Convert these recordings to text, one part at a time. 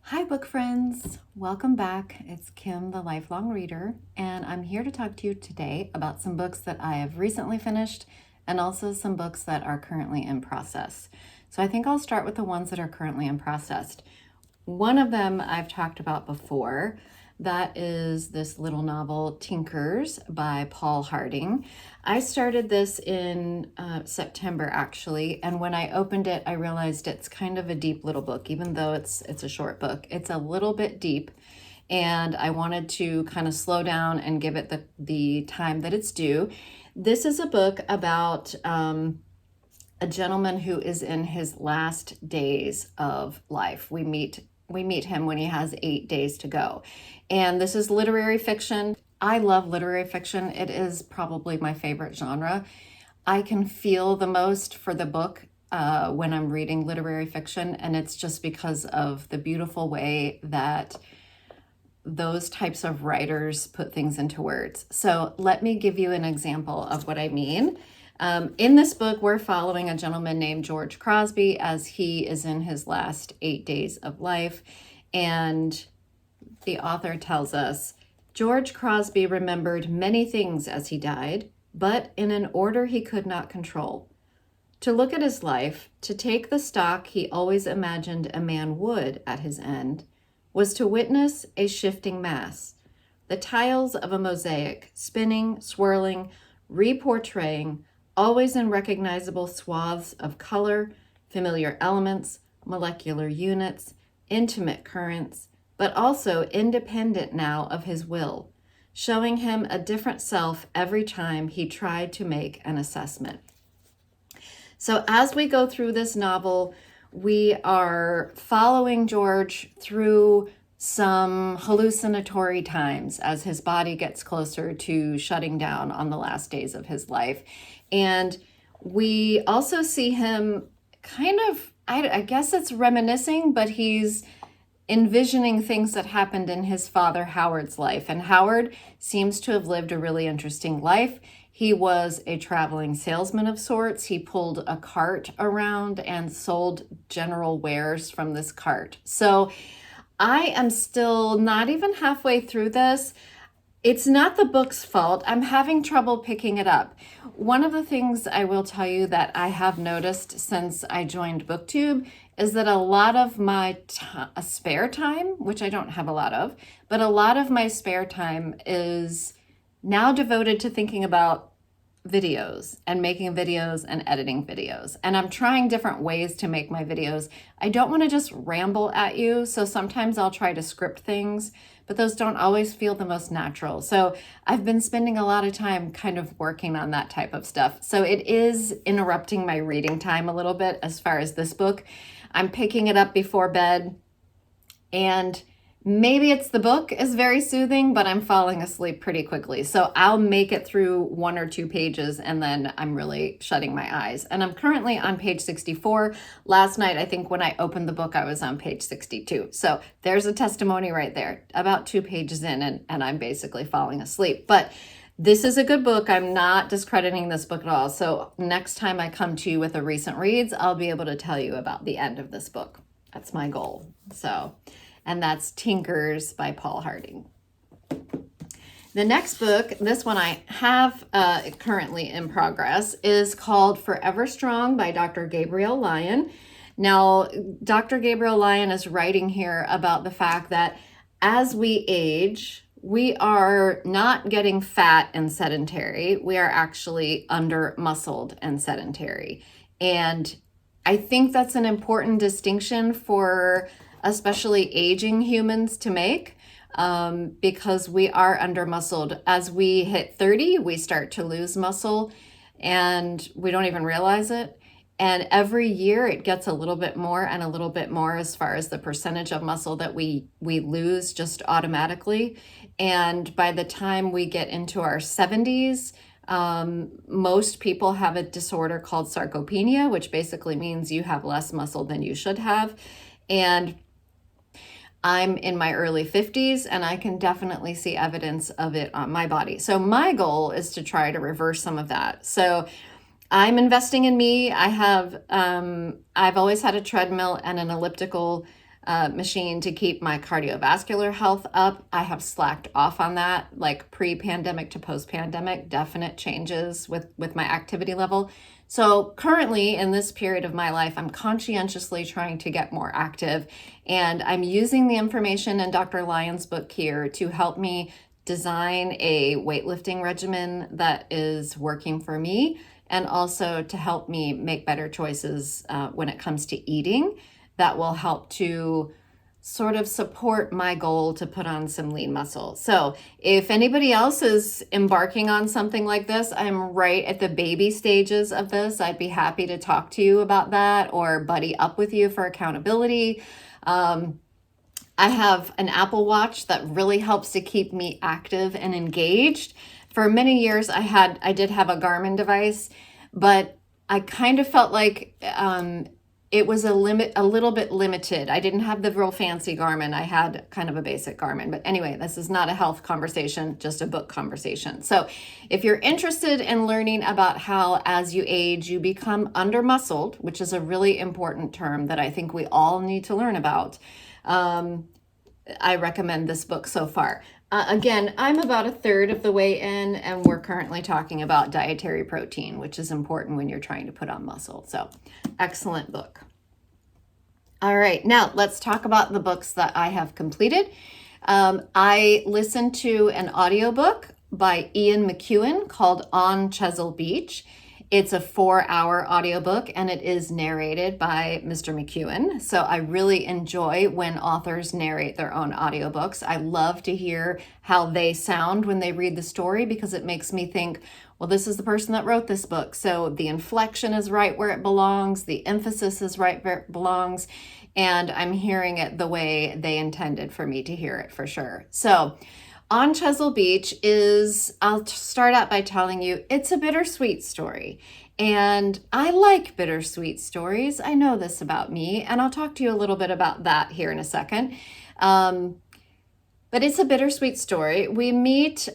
Hi, book friends. Welcome back. It's Kim, the lifelong reader, and I'm here to talk to you today about some books that I have recently finished and also some books that are currently in process. So I think I'll start with the ones that are currently in process. One of them I've talked about before. That is this little novel, Tinkers by Paul Harding. I started this in September, actually, and when I opened it, I realized it's kind of a deep little book, even though it's a short book. It's a little bit deep, and I wanted to kind of slow down and give it the time that it's due. This is a book about a gentleman who is in his last days of life. We meet him when he has 8 days to go. And this is literary fiction. I love literary fiction. It is probably my favorite genre. I can feel the most for the book when I'm reading literary fiction, and it's just because of the beautiful way that those types of writers put things into words. So let me give you an example of what I mean. In this book, we're following a gentleman named George Crosby as he is in his last 8 days of life. And the author tells us, George Crosby remembered many things as he died, but in an order he could not control. To look at his life, to take the stock he always imagined a man would at his end, was to witness a shifting mass, the tiles of a mosaic, spinning, swirling, reportraying, always in recognizable swaths of color, familiar elements, molecular units, intimate currents, but also independent now of his will, showing him a different self every time he tried to make an assessment. So as we go through this novel, we are following George through some hallucinatory times as his body gets closer to shutting down on the last days of his life. And we also see him kind of, I guess it's reminiscing, but he's envisioning things that happened in his father Howard's life. And Howard seems to have lived a really interesting life. He was a traveling salesman of sorts. He pulled a cart around and sold general wares from this cart. So I am still not even halfway through this. It's not the book's fault. I'm having trouble picking it up. One of the things I will tell you that I have noticed since I joined BookTube is that a lot of my spare time, which I don't have a lot of, but a lot of my spare time is now devoted to thinking about videos and making videos and editing videos. And I'm trying different ways to make my videos. I don't want to just ramble at you, so sometimes I'll try to script things, but those don't always feel the most natural. So I've been spending a lot of time kind of working on that type of stuff. So it is interrupting my reading time a little bit as far as this book. I'm picking it up before bed, and maybe it's the book is very soothing, but I'm falling asleep pretty quickly. So I'll make it through 1 or 2 pages and then I'm really shutting my eyes. And I'm currently on page 64. Last night, I think when I opened the book, I was on page 62. So there's a testimony right there, about 2 pages in, and I'm basically falling asleep. But this is a good book. I'm not discrediting this book at all. So next time I come to you with a recent reads, I'll be able to tell you about the end of this book. That's my goal. And that's Tinkers by Paul Harding. The next book, this one I have currently in progress, is called Forever Strong by Dr. Gabrielle Lyons. Now, Dr. Gabrielle Lyons is writing here about the fact that as we age, we are not getting fat and sedentary. We are actually under-muscled and sedentary. And I think that's an important distinction for especially aging humans to make, because we are under-muscled. As we hit 30, we start to lose muscle and we don't even realize it. And every year it gets a little bit more and a little bit more as far as the percentage of muscle that we lose just automatically. And by the time we get into our 70s, most people have a disorder called sarcopenia, which basically means you have less muscle than you should have. And I'm in my early 50s and I can definitely see evidence of it on my body. So my goal is to try to reverse some of that. So I'm investing in me. I've always had a treadmill and an elliptical machine to keep my cardiovascular health up. I have slacked off on that, like pre-pandemic to post-pandemic, definite changes with my activity level. So currently in this period of my life, I'm conscientiously trying to get more active, and I'm using the information in Dr. Lyons' book here to help me design a weightlifting regimen that is working for me, and also to help me make better choices when it comes to eating that will help to sort of support my goal to put on some lean muscle. So if anybody else is embarking on something like this, I'm right at the baby stages of this. I'd be happy to talk to you about that or buddy up with you for accountability. I have an Apple Watch that really helps to keep me active and engaged. For many years, I did have a Garmin device, but I kind of felt like it was a little bit limited. I didn't have the real fancy Garmin. I had kind of a basic Garmin. But anyway, this is not a health conversation, just a book conversation. So if you're interested in learning about how as you age, you become under-muscled, which is a really important term that I think we all need to learn about, I recommend this book so far. Again, I'm about a third of the way in, and we're currently talking about dietary protein, which is important when you're trying to put on muscle. So, excellent book. All right, now let's talk about the books that I have completed. I listened to an audiobook by Ian McEwan called On Chesil Beach. It's a 4-hour audiobook, and it is narrated by Mr. McEwan. So I really enjoy when authors narrate their own audiobooks. I love to hear how they sound when they read the story, because it makes me think, well, this is the person that wrote this book. So the inflection is right where it belongs. The emphasis is right where it belongs. And I'm hearing it the way they intended for me to hear it, for sure. So On Chesil Beach is, I'll start out by telling you, it's a bittersweet story. And I like bittersweet stories. I know this about me, and I'll talk to you a little bit about that here in a second. But it's a bittersweet story. We meet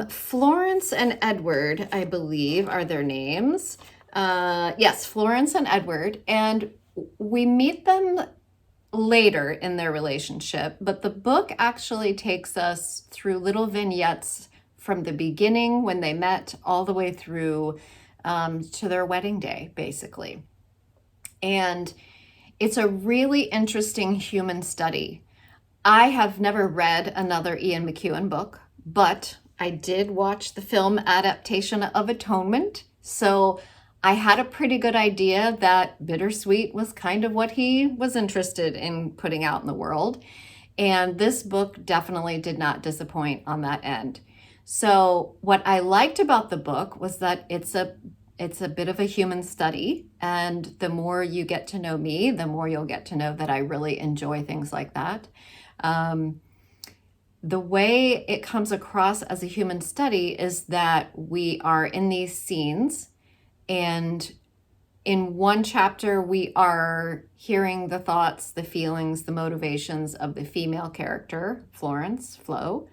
Florence and Edward, I believe, are their names. Yes, Florence and Edward. And we meet them later in their relationship, but the book actually takes us through little vignettes from the beginning when they met all the way through to their wedding day, basically. And it's a really interesting human study. I have never read another Ian McEwan book, but I did watch the film adaptation of Atonement, so I had a pretty good idea that Bittersweet was kind of what he was interested in putting out in the world. And this book definitely did not disappoint on that end. So what I liked about the book was that it's a bit of a human study. And the more you get to know me, the more you'll get to know that I really enjoy things like that. The way it comes across as a human study is that we are in these scenes, and in one chapter, we are hearing the thoughts, the feelings, the motivations of the female character, Florence, Flo.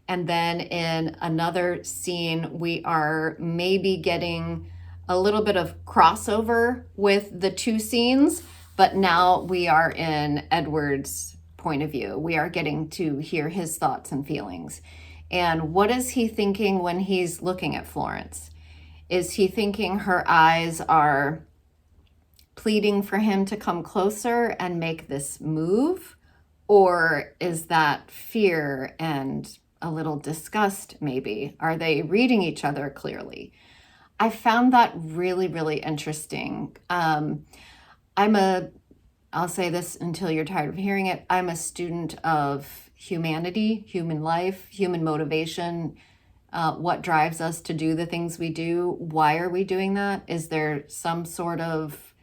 And then in another scene, we are maybe getting a little bit of crossover with the two scenes, but now we are in Edward's point of view. We are getting to hear his thoughts and feelings. And what is he thinking when he's looking at Florence? Is he thinking her eyes are pleading for him to come closer and make this move? Or is that fear and a little disgust, maybe? Are they reading each other clearly? I found that really, really interesting. I'll say this until you're tired of hearing it, I'm a student of humanity, human life, human motivation. What drives us to do the things we do? Why are we doing that? Is there some sort of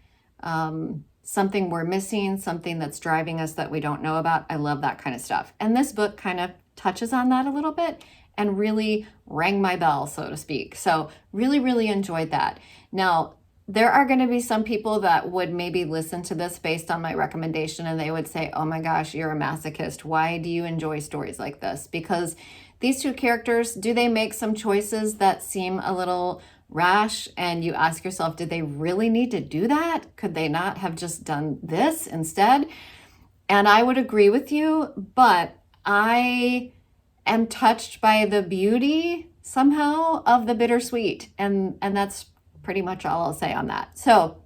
something we're missing, something that's driving us that we don't know about? I love that kind of stuff. And this book kind of touches on that a little bit and really rang my bell, so to speak. So really, really enjoyed that. Now, there are going to be some people that would maybe listen to this based on my recommendation, and they would say, oh my gosh, you're a masochist. Why do you enjoy stories like this? Because these two characters, do they make some choices that seem a little rash? And you ask yourself, did they really need to do that? Could they not have just done this instead? And I would agree with you, but I am touched by the beauty somehow of the bittersweet. And that's pretty much all I'll say on that. So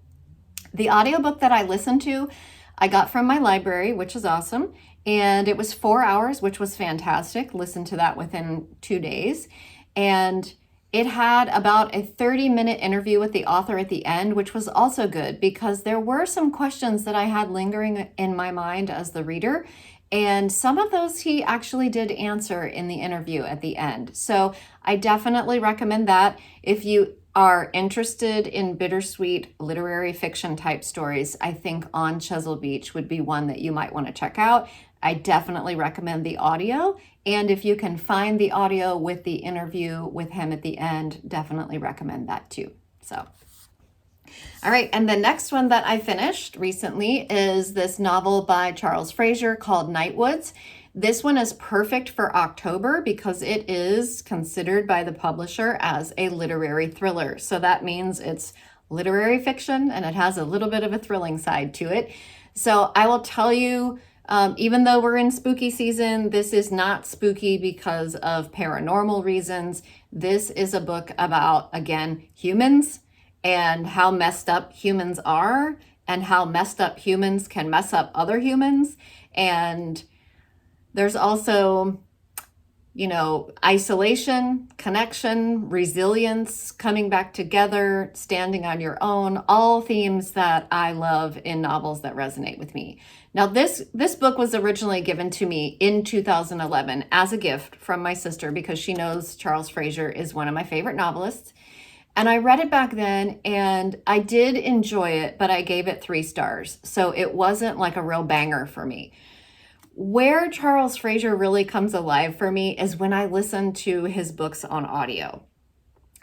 the audiobook that I listened to, I got from my library, which is awesome. And it was 4 hours, which was fantastic. Listened to that within 2 days. And it had about a 30-minute interview with the author at the end, which was also good because there were some questions that I had lingering in my mind as the reader. And some of those he actually did answer in the interview at the end. So I definitely recommend that. If you are interested in bittersweet literary fiction type stories, I think On Chesil Beach would be one that you might want to check out. I definitely recommend the audio. And if you can find the audio with the interview with him at the end, definitely recommend that too. So, all right. And the next one that I finished recently is this novel by Charles Frazier called Nightwoods. This one is perfect for October because it is considered by the publisher as a literary thriller. So that means it's literary fiction and it has a little bit of a thrilling side to it. So I will tell you, even though we're in spooky season, this is not spooky because of paranormal reasons. This is a book about, again, humans and how messed up humans are and how messed up humans can mess up other humans. And there's also, isolation, connection, resilience, coming back together, standing on your own, all themes that I love in novels that resonate with me. Now, this book was originally given to me in 2011 as a gift from my sister because she knows Charles Frazier is one of my favorite novelists. And I read it back then and I did enjoy it, but I gave it 3 stars. So it wasn't like a real banger for me. Where Charles Frazier really comes alive for me is when I listen to his books on audio.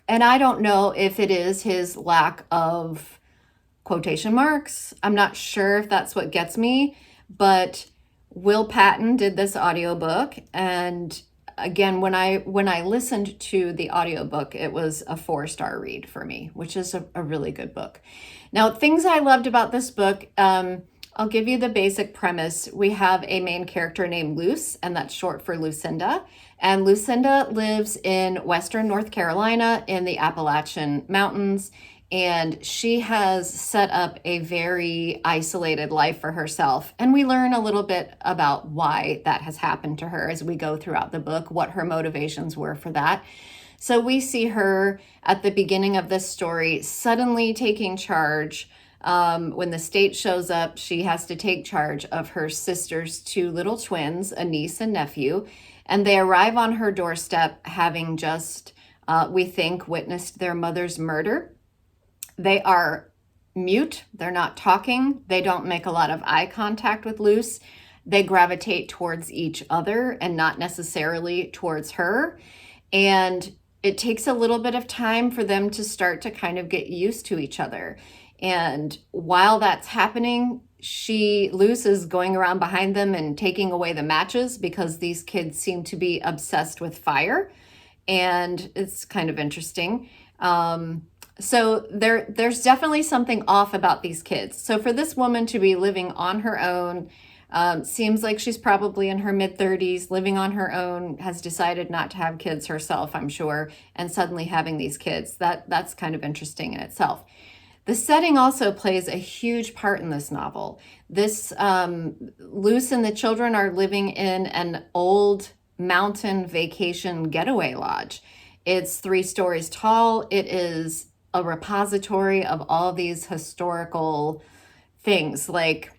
And I don't know if it is his lack of quotation marks. I'm not sure if that's what gets me, but Will Patton did this audiobook. And again, when I listened to the audiobook, it was a 4-star read for me, which is a really good book. Now, things I loved about this book, I'll give you the basic premise. We have a main character named Luce, and that's short for Lucinda. And Lucinda lives in Western North Carolina in the Appalachian Mountains. And she has set up a very isolated life for herself. And we learn a little bit about why that has happened to her as we go throughout the book, what her motivations were for that. So we see her at the beginning of this story suddenly taking charge. When the state shows up, she has to take charge of her sister's 2 little twins, a niece and nephew. And they arrive on her doorstep having just, we think, witnessed their mother's murder. They are mute. They're not talking. They don't make a lot of eye contact with Luce. They gravitate towards each other and not necessarily towards her. And it takes a little bit of time for them to start to kind of get used to each other. And while that's happening, Luce is going around behind them and taking away the matches because these kids seem to be obsessed with fire. And it's kind of interesting. So there's definitely something off about these kids. So for this woman to be living on her own, seems like she's probably in her mid-30s, living on her own, has decided not to have kids herself, I'm sure, and suddenly having these kids. That's kind of interesting in itself. The setting also plays a huge part in this novel. This Luce and the children are living in an old mountain vacation getaway lodge. It's 3 stories tall. It is a repository of all these historical things. Like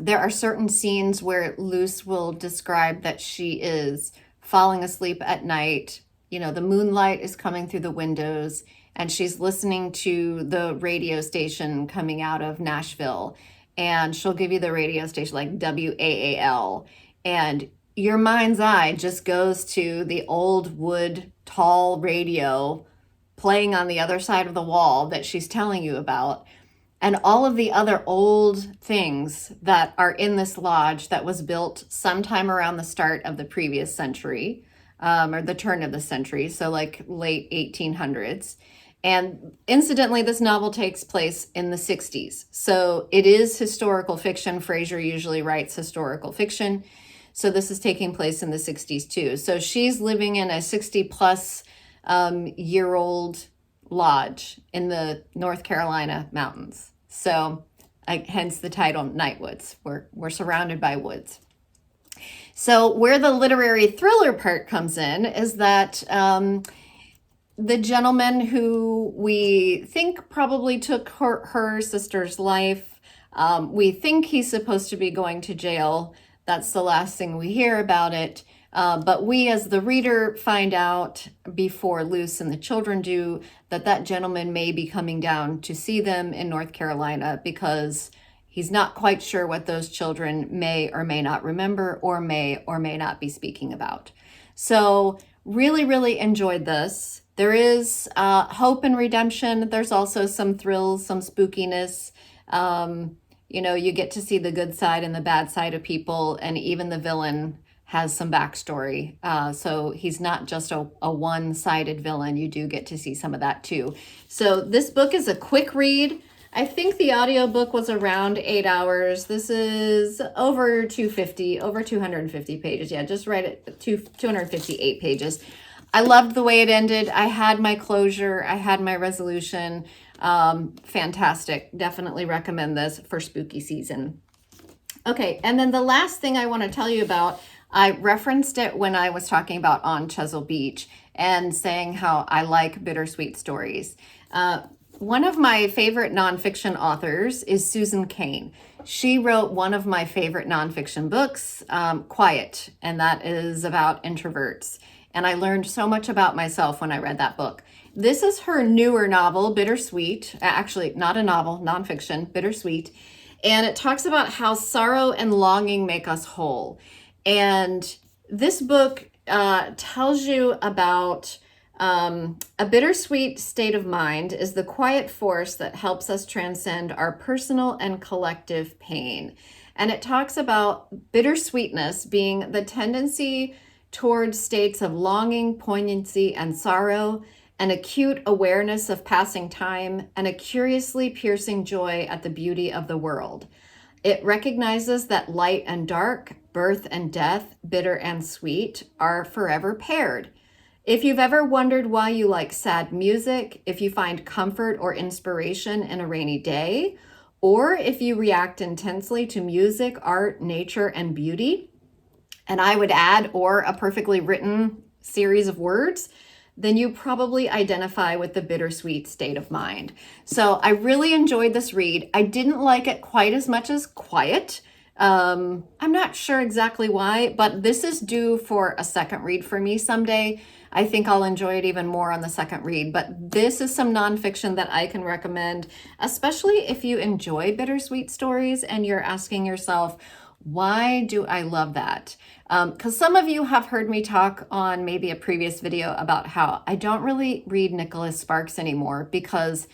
there are certain scenes where Luce will describe that she is falling asleep at night. The moonlight is coming through the windows and she's listening to the radio station coming out of Nashville. And she'll give you the radio station like WAAL. And your mind's eye just goes to the old wood tall radio playing on the other side of the wall that she's telling you about. And all of the other old things that are in this lodge that was built sometime around the start of the previous century, or the turn of the century, so like late 1800s. And incidentally, this novel takes place in the 60s. So it is historical fiction. Frazier usually writes historical fiction. So this is taking place in the 60s too. So she's living in a 60 plus year old lodge in the North Carolina mountains. So hence the title Nightwoods. We're surrounded by woods. So where the literary thriller part comes in is that the gentleman who we think probably took her sister's life, we think he's supposed to be going to jail. That's the last thing we hear about it. But we as the reader find out before Luce and the children do that gentleman may be coming down to see them in North Carolina because he's not quite sure what those children may or may not remember or may not be speaking about. So really, really enjoyed this. There is hope and redemption. There's also some thrills, some spookiness. You get to see the good side and the bad side of people, and even the villain has some backstory. So he's not just a one-sided villain. You do get to see some of that too. So this book is a quick read. I think the audiobook was around 8 hours. This is over 250 pages. Yeah, just right at 258 pages. I loved the way it ended. I had my closure. I had my resolution. Fantastic. Definitely recommend this for spooky season. Okay, and then the last thing I want to tell you about, I referenced it when I was talking about On Chesil Beach and saying how I like bittersweet stories. One of my favorite nonfiction authors is Susan Cain. She wrote one of my favorite nonfiction books, Quiet, and that is about introverts. And I learned so much about myself when I read that book. This is her newer novel, Bittersweet. Actually, not a novel, nonfiction, Bittersweet. And it talks about how sorrow and longing make us whole. And this book tells you about a bittersweet state of mind is the quiet force that helps us transcend our personal and collective pain. And it talks about bittersweetness being the tendency towards states of longing, poignancy, and sorrow, an acute awareness of passing time, and a curiously piercing joy at the beauty of the world. It recognizes that light and dark, birth and death, bitter and sweet, are forever paired. If you've ever wondered why you like sad music, if you find comfort or inspiration in a rainy day, or if you react intensely to music, art, nature, and beauty, and I would add, or a perfectly written series of words, then you probably identify with the bittersweet state of mind. So I really enjoyed this read. I didn't like it quite as much as Quiet. I'm not sure exactly why, but this is due for a second read for me someday. I think I'll enjoy it even more on the second read, but this is some nonfiction that I can recommend, especially if you enjoy bittersweet stories and you're asking yourself, why do I love that? Because some of you have heard me talk on maybe a previous video about how I don't really read Nicholas Sparks anymore because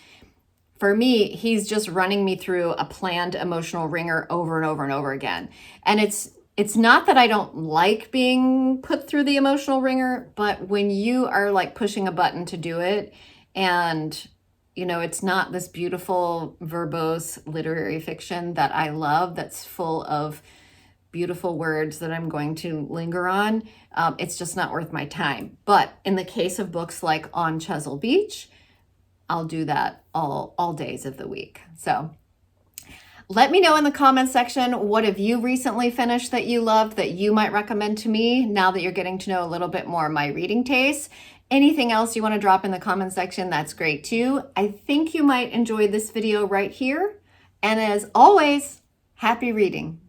for me, he's just running me through a planned emotional wringer over and over and over again. And it's not that I don't like being put through the emotional wringer, but when you are like pushing a button to do it and it's not this beautiful verbose literary fiction that I love that's full of beautiful words that I'm going to linger on, it's just not worth my time. But in the case of books like On Chesil Beach, I'll do that all days of the week. So let me know in the comments section, what have you recently finished that you loved that you might recommend to me now that you're getting to know a little bit more of my reading taste. Anything else you want to drop in the comment section, that's great too. I think you might enjoy this video right here. And as always, happy reading.